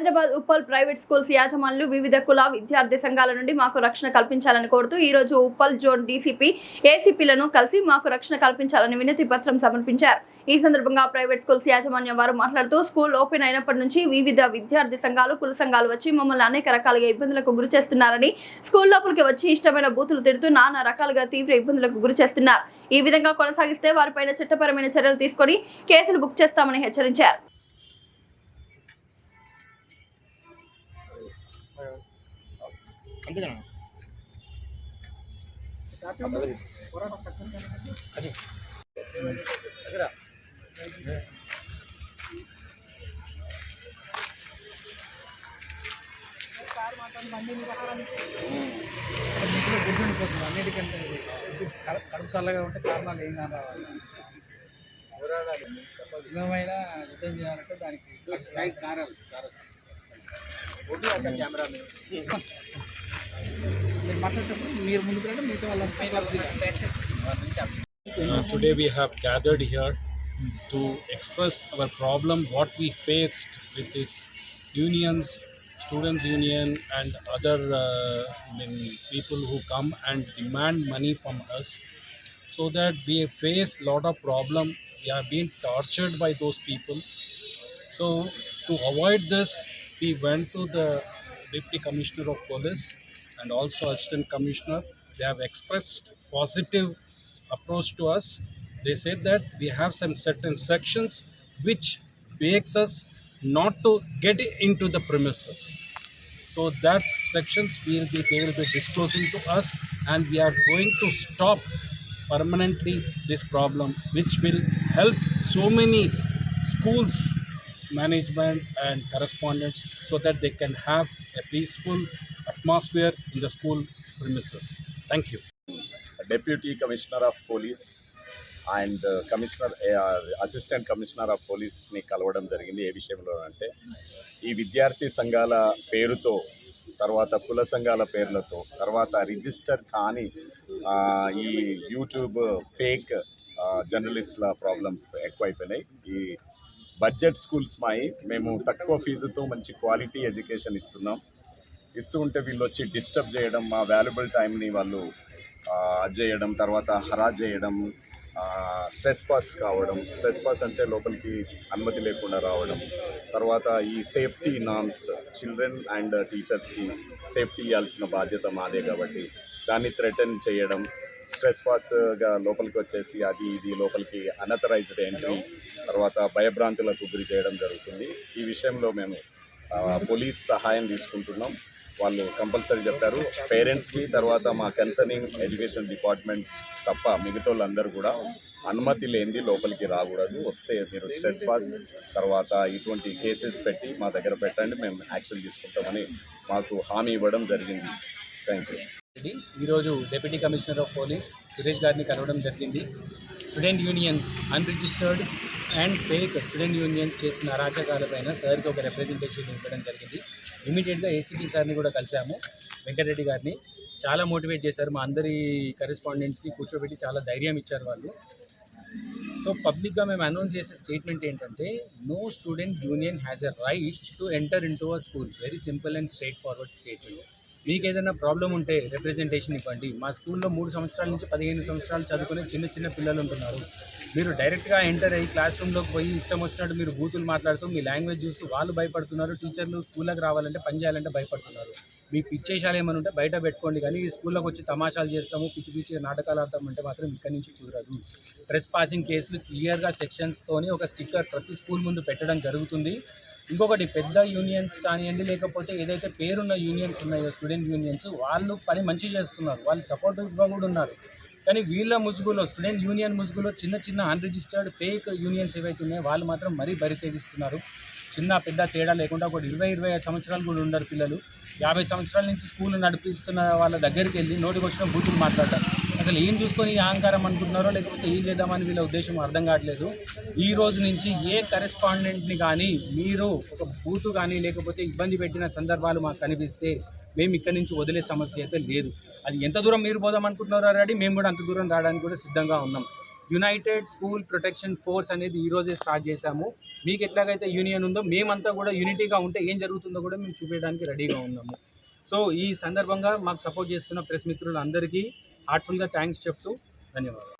Hyderabad Uppal private schools యాజమాన్యులు వివిధ కుల విద్యార్థి సంఘాల నుండి మాకు రక్షణ కల్పించాలని కోరుతూ ఈ రోజు ఉప్పల్ జోన్ డీసీపీ ఏసీపీలను కలిసి మాకు రక్షణ కల్పించాలని వినతి పత్రం సమర్పించారు. ఈ సందర్భంగా ప్రైవేట్ స్కూల్స్ యాజమాన్యం వారు మాట్లాడుతూ స్కూల్ ఓపెన్ అయినప్పటి నుంచి వివిధ విద్యార్థి సంఘాలు కుల సంఘాలు వచ్చి మమ్మల్ని అనేక రకాలుగా ఇబ్బందులకు గురి చేస్తున్నారని, స్కూల్ లోపలికి వచ్చి ఇష్టమైన బూతులు తిడుతూ నానా రకాలుగా తీవ్ర ఇబ్బందులకు గురి చేస్తున్నారు. ఈ విధంగా కొనసాగిస్తే వారిపైన చట్టపరమైన చర్యలు తీసుకొని కేసులు బుక్ చేస్తామని హెచ్చరించారు. అన్నిటికంటే కడుపు చల్లగా ఉంటే కారణాలు ఏం రావాలి. సులభమైన యుద్ధం చేయాలంటే దానికి Today we have gathered here to express our problem, what we faced with this unions, students union and other people who come and demand money from us, so that we faced lot of problem. We have been tortured by those people. So to avoid this, we went to the Deputy Commissioner of Police and also Assistant Commissioner. They have expressed positive approach to us. They said that we have some certain sections which makes us not to get into the premises. So that sections they will be disclosing to us, and we are going to stop permanently this problem, which will help so many schools management and correspondents so that they can have a peaceful atmosphere in the school premises. Thank you. Deputy Commissioner of Police and Assistant Commissioner of Police ని కలవడం జరిగింది. ఏ విషయంలో అంటే ఈ విద్యార్థి సంఘాల పేరుతో, తర్వాత కుల సంఘాల పేర్లతో, తర్వాత రిజిస్టర్ కాని ఈ యూట్యూబ్ ఫేక్ జర్నలిస్టుల ప్రాబ్లమ్స్ ఎక్కువైపోయినాయి. ఈ బడ్జెట్ స్కూల్స్ మేము తక్కువ ఫీజుతో మంచి క్వాలిటీ ఎడ్యుకేషన్ ఇస్తూ ఉంటే వీళ్ళు వచ్చి డిస్టర్బ్ చేయడం, మా వాల్యుబుల్ టైంని వాళ్ళు చేయడం, తర్వాత హరాజ్ చేయడం, స్ట్రెస్ పాస్ కావడం. స్ట్రెస్ పాస్ అంటే లోపలికి అనుమతి లేకుండా రావడం, తర్వాత ఈ సేఫ్టీ నార్మ్స్, చిల్డ్రన్ అండ్ టీచర్స్కి సేఫ్టీ ఇవ్వాల్సిన బాధ్యత మాదే కాబట్టి దాన్ని థ్రెటన్ చేయడం, స్ట్రెస్ పాస్గా లోపలికి వచ్చేసి అది ఇది లోపలికి అనథరైజ్డ్ ఎంట్రీ, తర్వాత భయభ్రాంతులకు గురి చేయడం జరుగుతుంది. ఈ విషయంలో మేము పోలీస్ సహాయం తీసుకుంటున్నాం. వాళ్ళు కంపల్సరీ చెప్పారు పేరెంట్స్కి, తర్వాత మా కన్సర్నింగ్ ఎడ్యుకేషన్ డిపార్ట్మెంట్స్ తప్ప మిగతా వాళ్ళందరూ కూడా అనుమతి లేనిది లోపలికి రాకూడదు. వస్తే మీరు స్ట్రెస్ పాస్ తర్వాత ఇటువంటి కేసెస్ పెట్టి మా దగ్గర పెట్టండి, మేము యాక్షన్ తీసుకుంటామని మాకు హామీ ఇవ్వడం జరిగింది. Thank you. ఈరోజు deputy commissioner of police Suresh గారిని కలవడం జరిగింది. Student unions, unregistered and fake student unions చేసిన అరాచకాలపైన సార్కి ఒక రిప్రజెంటేషన్ ఇవ్వడం జరిగింది. ఇమీడియట్గా ఏసీపీ సార్ని కూడా కలిసాము, వెంకటరెడ్డి గారిని. చాలా మోటివేట్ చేశారు, మా అందరి కరెస్పాండెంట్స్ని కూర్చోబెట్టి చాలా ధైర్యం ఇచ్చారు వాళ్ళు. సో పబ్లిక్గా మేము అనౌన్స్ చేసే స్టేట్మెంట్ ఏంటంటే, no student union has a right to enter into a school. Very simple and straightforward statement. మీకు ఏదైనా ప్రాబ్లం ఉంటే రిప్రజెంటేషన్ ఇవ్వండి. మా స్కూల్లో 3 సంవత్సరాల నుంచి 15 సంవత్సరాలు చదువుకునే చిన్న పిల్లలు ఉంటున్నారు. మీరు డైరెక్ట్గా ఎంటర్ అయ్యి క్లాస్ రూమ్లోకి పోయి ఇష్టం వచ్చినట్టు మీరు బూతులు మాట్లాడుతూ మీ లాంగ్వేజ్ చూస్తూ వాళ్ళు భయపడుతున్నారు. టీచర్లు స్కూల్లోకి రావాలంటే పని చేయాలంటే భయపడుతున్నారు. మీ పిచ్చేషాలు ఏమైనా ఉంటే బయట పెట్టుకోండి, కానీ ఈ స్కూల్లోకి వచ్చి తమాషాలు చేస్తాము, పిచ్చి నాటకాలు ఆడతామంటే మాత్రం ఇక్కడి నుంచి కుదరదు. ట్రెస్ పాసింగ్ కేసులు క్లియర్గా సెక్షన్స్తోని ఒక స్టిక్కర్ ప్రతి స్కూల్ ముందు పెట్టడం జరుగుతుంది. ఇంకొకటి, పెద్ద యూనియన్స్ కానివ్వండి, లేకపోతే ఏదైతే పేరున్న యూనియన్స్ ఉన్నాయో స్టూడెంట్ యూనియన్స్, వాళ్ళు పని మంచిగా చేస్తున్నారు, వాళ్ళు సపోర్టివ్గా కూడా ఉన్నారు. కానీ వీళ్ళ ముసుగులో, స్టూడెంట్ యూనియన్ ముసుగులో చిన్న అన్రిజిస్టర్డ్ ఫేక్ యూనియన్స్ ఏవైతే ఉన్నాయో వాళ్ళు మాత్రం మరీ బరి తెగిస్తున్నారు. చిన్న పెద్ద తేడా లేకుండా ఒక 20-25 సంవత్సరాలు కూడా ఉండరు పిల్లలు. 50 సంవత్సరాల నుంచి స్కూల్ నడిపిస్తున్న వాళ్ళ దగ్గరికి వెళ్ళి నోటికి వచ్చిన బూతులు మాట్లాడతారు. అసలు ఏం చూసుకొని అహంకారం అనుకుంటున్నారో, లేకపోతే ఏం చేద్దామని వీళ్ళ ఉద్దేశం అర్థం కావట్లేదు. ఈ రోజు నుంచి ఏ కరెస్పాండెంట్ని కానీ మీరు ఒక బూతు కానీ లేకపోతే ఇబ్బంది పెట్టిన సందర్భాలు మాకు కనిపిస్తే మేము ఇక్కడి నుంచి వదిలే సమస్య అయితే లేదు. అది ఎంత దూరం మీరు పోదాం అనుకుంటున్నారో రెడీ, మేము కూడా అంత దూరం రావడానికి కూడా సిద్ధంగా ఉన్నాం. యునైటెడ్ స్కూల్ ప్రొటెక్షన్ ఫోర్స్ అనేది ఈరోజే స్టార్ట్ చేశాము. మీకు ఎట్లాగైతే యూనియన్ ఉందో మేమంతా కూడా యూనిటీగా ఉంటే ఏం జరుగుతుందో కూడా మేము చూపించడానికి రెడీగా ఉన్నాము. సో ఈ సందర్భంగా మాకు సపోర్ట్ చేస్తున్న ప్రెస్ మిత్రులందరికీ హార్ట్ఫుల్గా థ్యాంక్స్ చెప్తూ ధన్యవాదాలు.